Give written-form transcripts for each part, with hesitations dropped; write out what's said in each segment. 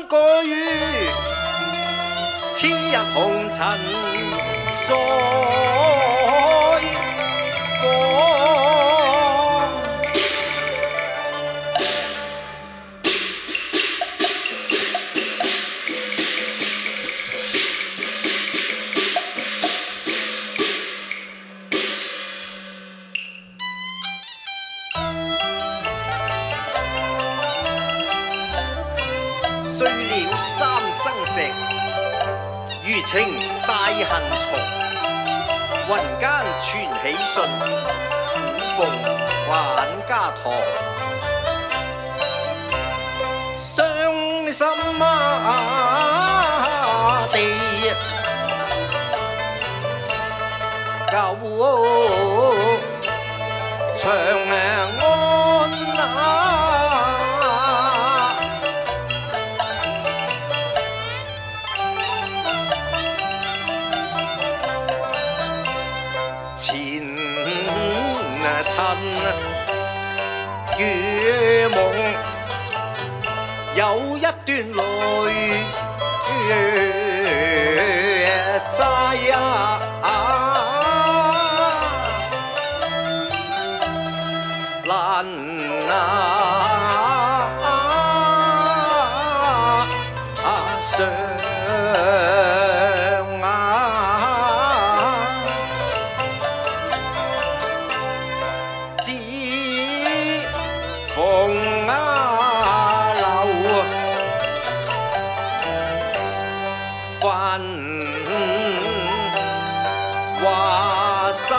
句，此日紅塵再訪。碎了三生石，餘情大恨重。雲間傳喜訊，苦逢返家堂。傷心地舊長安前塵如夢，有一段淚債難上。繁華山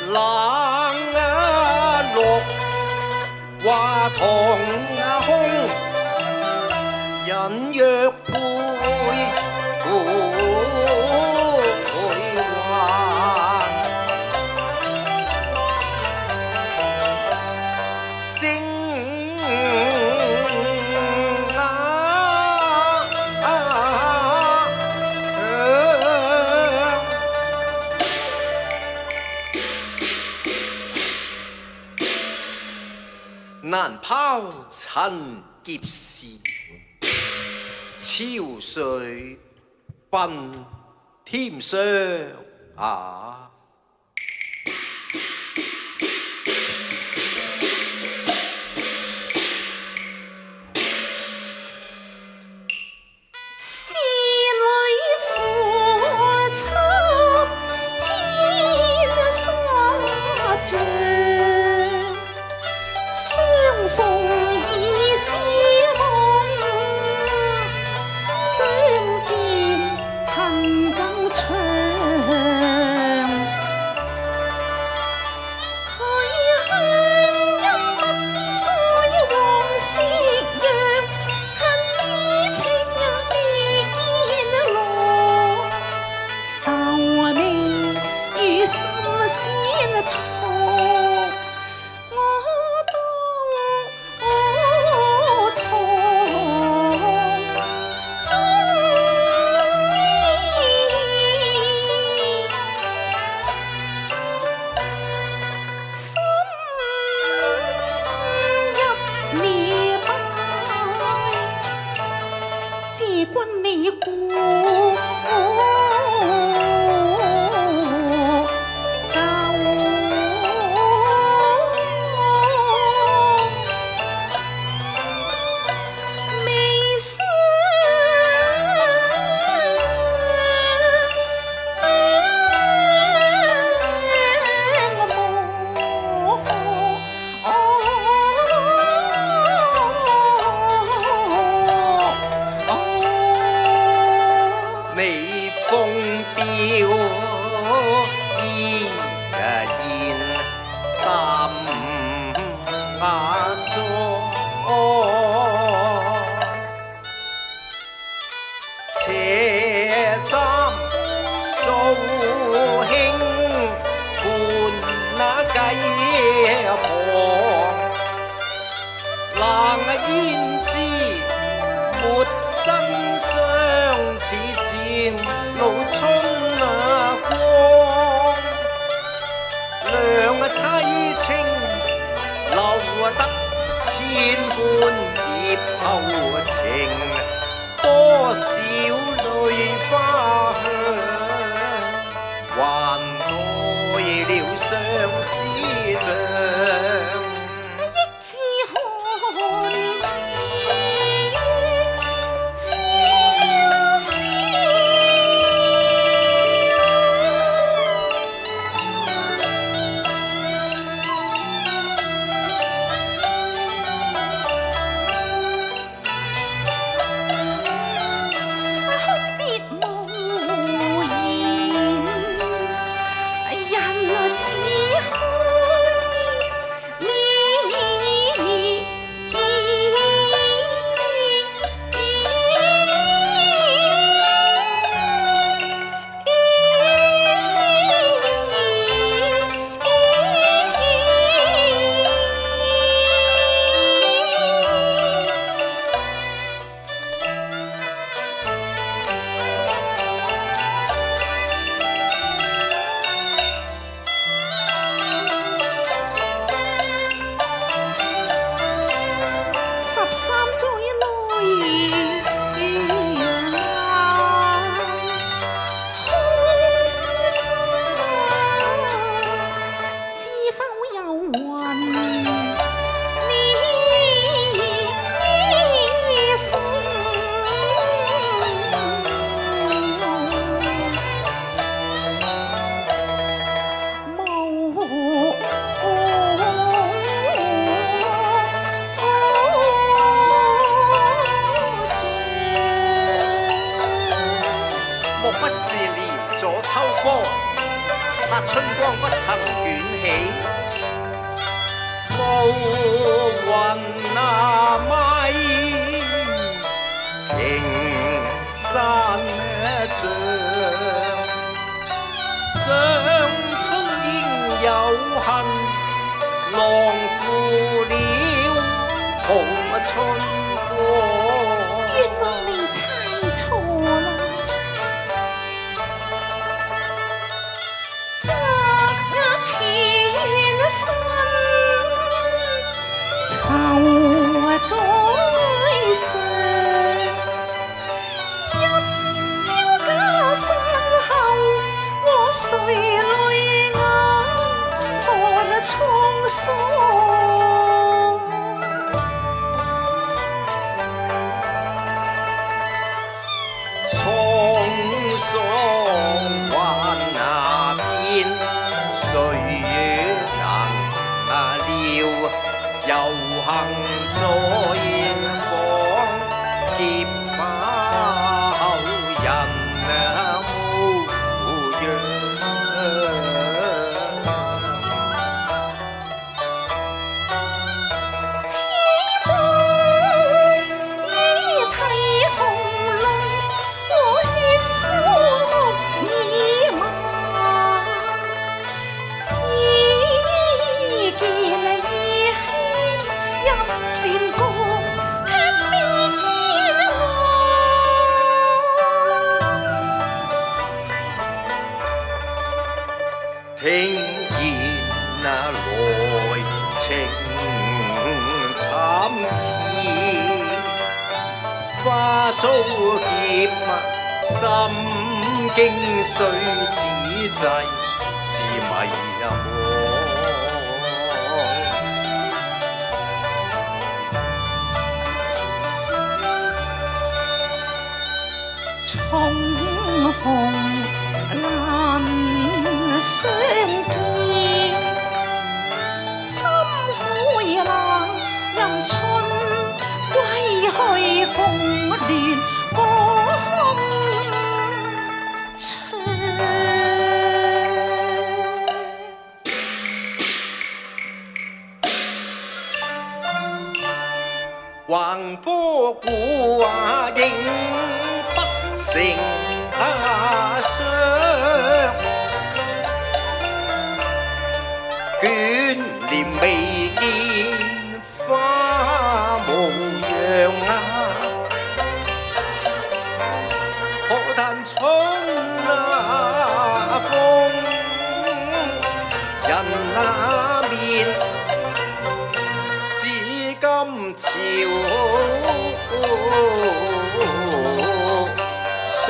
冷落華堂空，人若配難拋塵劫事，潮水奔天上且簪素馨伴那雞婆，冷胭脂沒生相似漸露春。凄情，留得千般劫後情，多少淚花香，還待了相思像。春光不曾捲起，暮雲米，平山像。上春應有恨，浪負了紅春光。冤枉你猜錯啦！在上，一朝假身後，我垂淚眼看滄桑。滄桑還那邊，誰能料？遊行在訪，劫把後人模樣。此當你睇紅淚，我血膚已麻。只見善歌卻未見聽見那來情慘切，花遭劫，心經須此際自迷惘。重逢難相見，心苦意冷，任春歸去鳳鸞歌唱。橫波故話應成雙，眷念未見花模樣可嘆春風人那面，至今潮水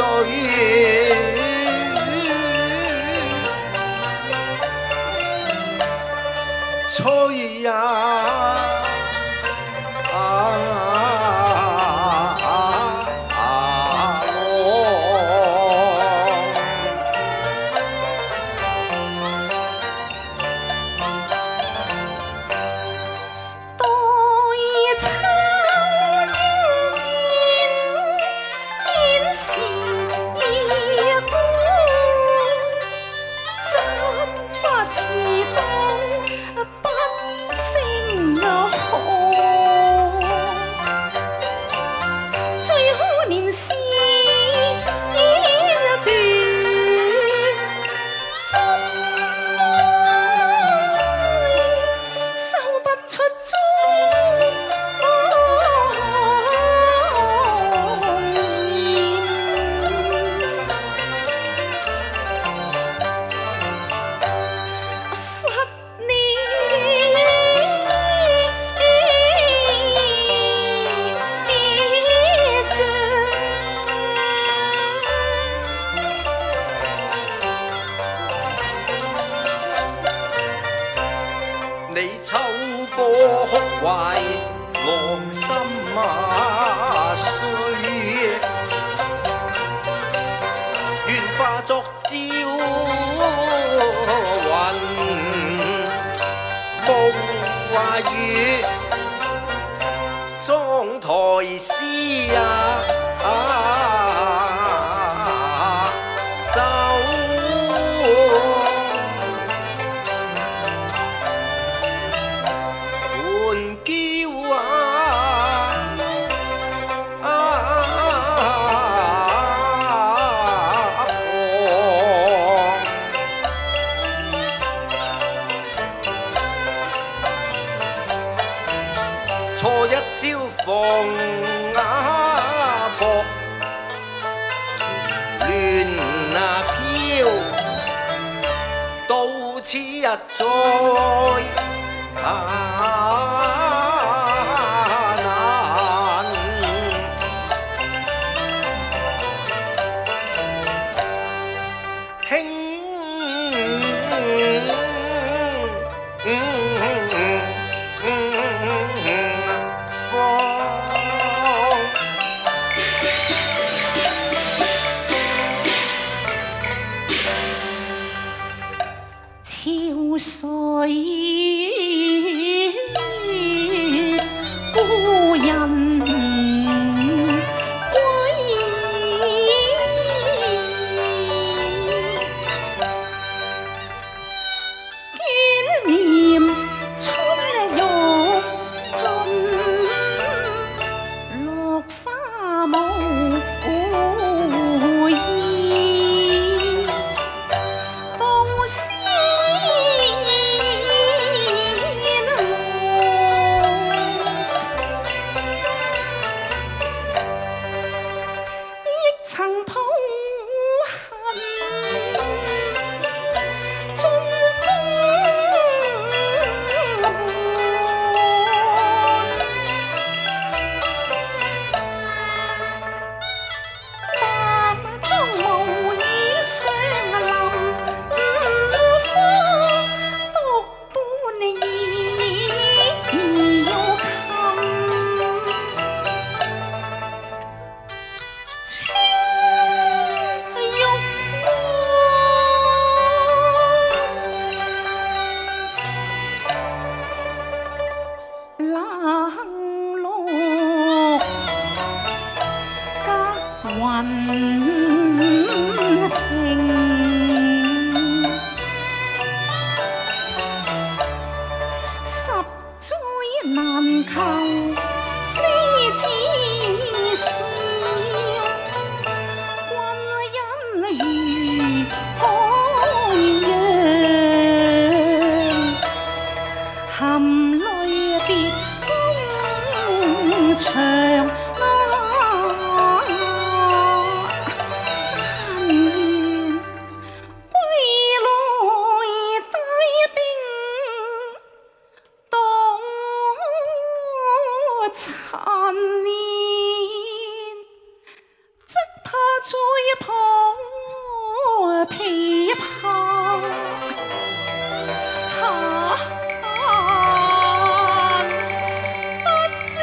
吹呀！你秋波哭壞狼心碎，願化作朝雲夢話語，妝台詩錯一朝逢薄亂飄，到此一再難。輕潮水故人歸，眷念春欲盡，落花無意。曾抱恨盡夢伴，淡妝無意上林花，獨伴兒要琴。冷落隔雲平，十載難求非子時，君因如海洋，含淚別長山遠在旁琵琶，他不理。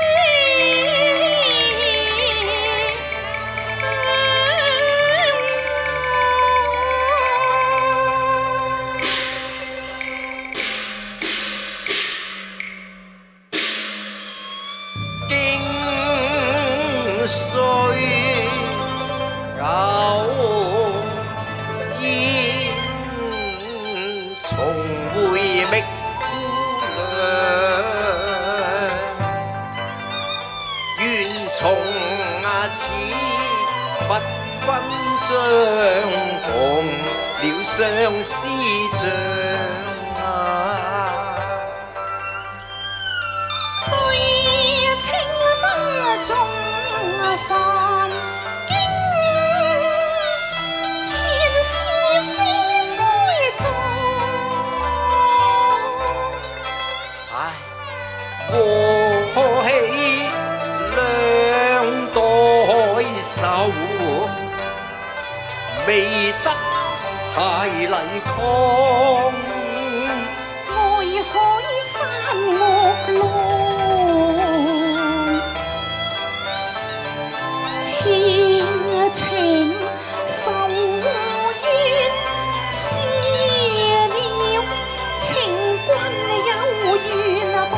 歲舊煙，重回覓姑娘，緣從此不分將，共了相思帳。凡經前事非灰烬，唉，和氣兩代愁，未得太泥礦，愛海翻惡浪。千情仇怨，撕了情君有緣報。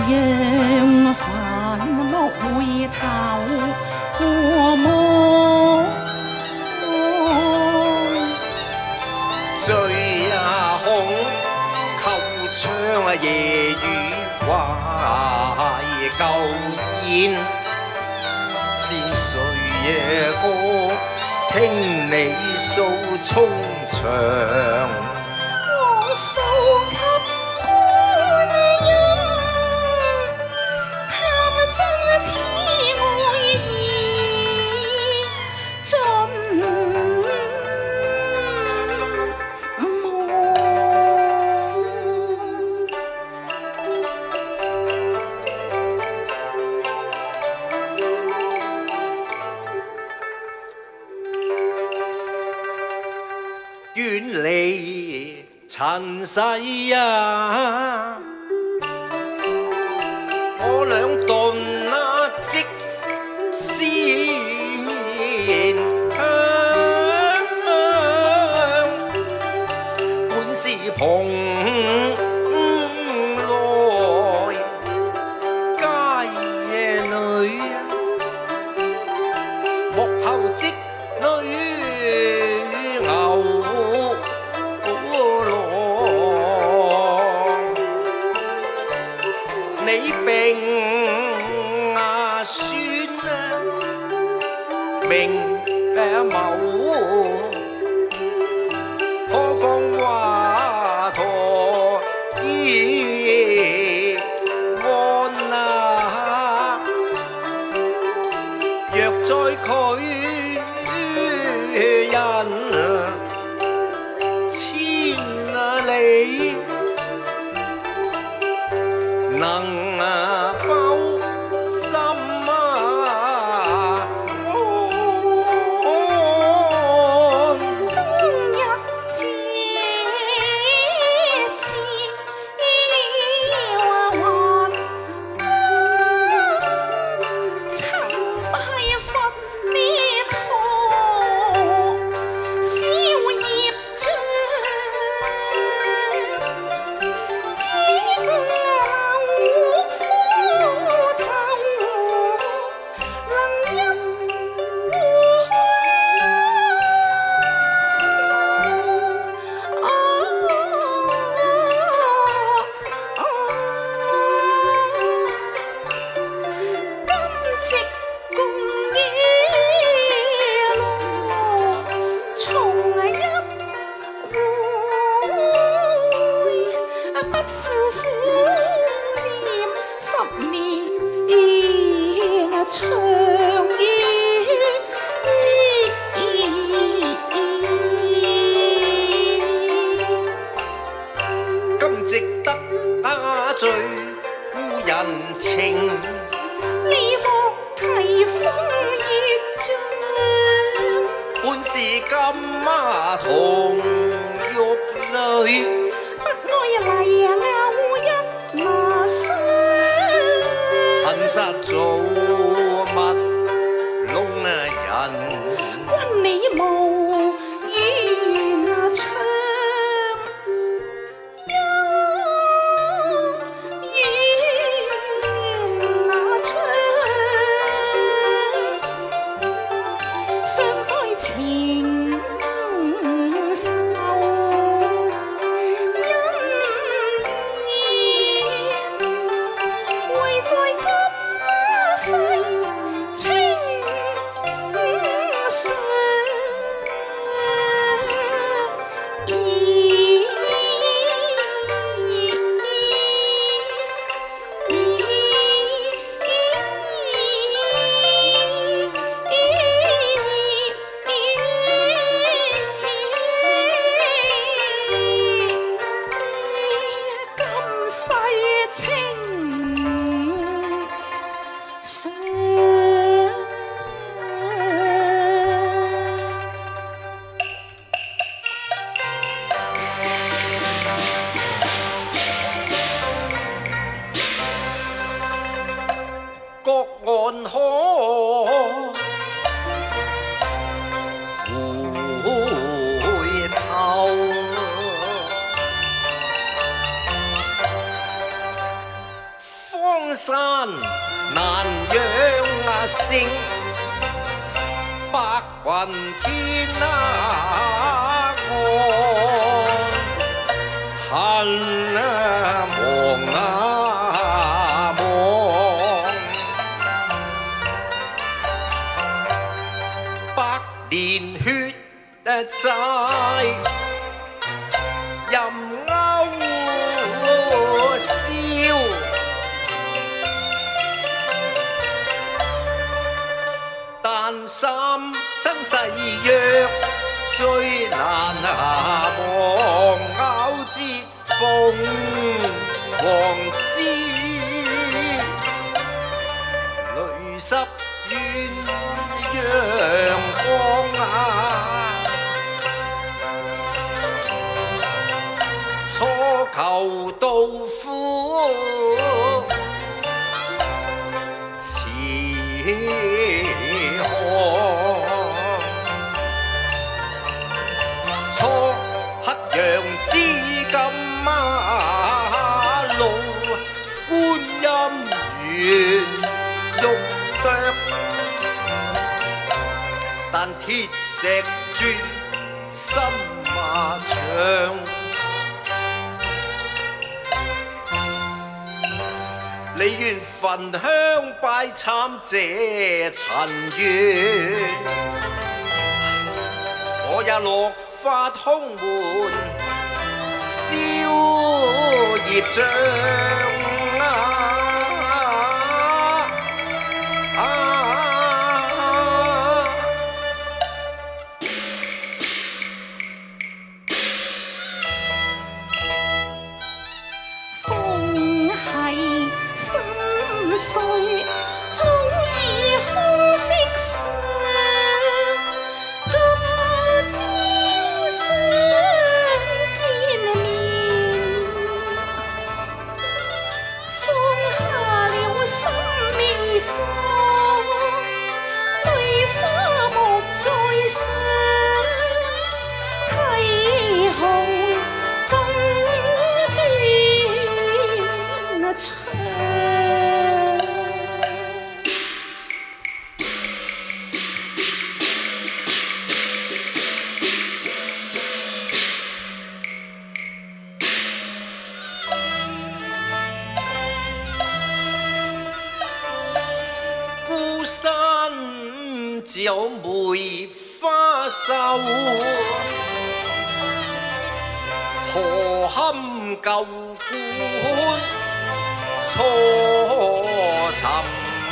讓凡莫回頭過望，醉也恐扣窗夜雨懷舊煙，先睡夜歌，聽你訴衷腸。我訴給觀音，貪真痴愛意盡無。遠離塵世啊，我兩頓那即思綿香，本是蓬萊佳女，幕後織女牛你並孫明謀，何況華佗依安啊！若在佢人千里，能否心安？當日姐姐話還曾拜佛呢堂，燒業障，只苦長夜今值得打醉故人情。你同玉女，不愛泥牛一拿霜，恨殺造物弄人。關你無緣長，因緣那長，相對情仇，因緣唯在今世情上。各岸可回頭，荒山難養星，白雲天岸，恨望連血債任勾銷，但三生誓約最難忘，咬折鳳凰枝，淚濕鴛陽光初求到夫似河，初黑羊之金路，觀音園玉鐸，但鐵石鑽心麻牆，你願焚香拜參這塵緣，我也落花空門燒業障。歲早已空色相，今朝相見面，放下了心未放，淚花莫再想，溪紅更斷腸。孤山只有梅花秀，何堪舊館初尋香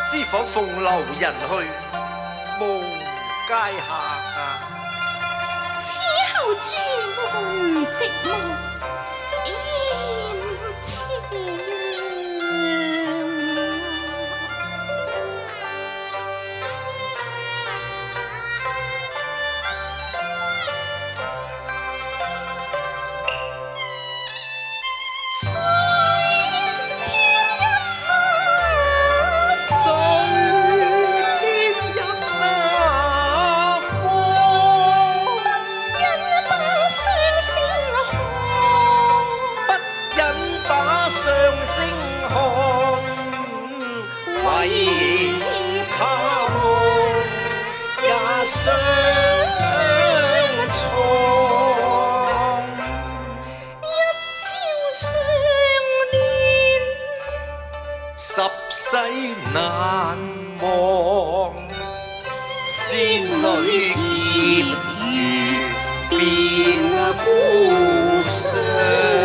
知否鳳樓人去無階客啊！此後朱門寂寞厭清相從，一朝相戀，十世難忘。仙女結緣變故鄉。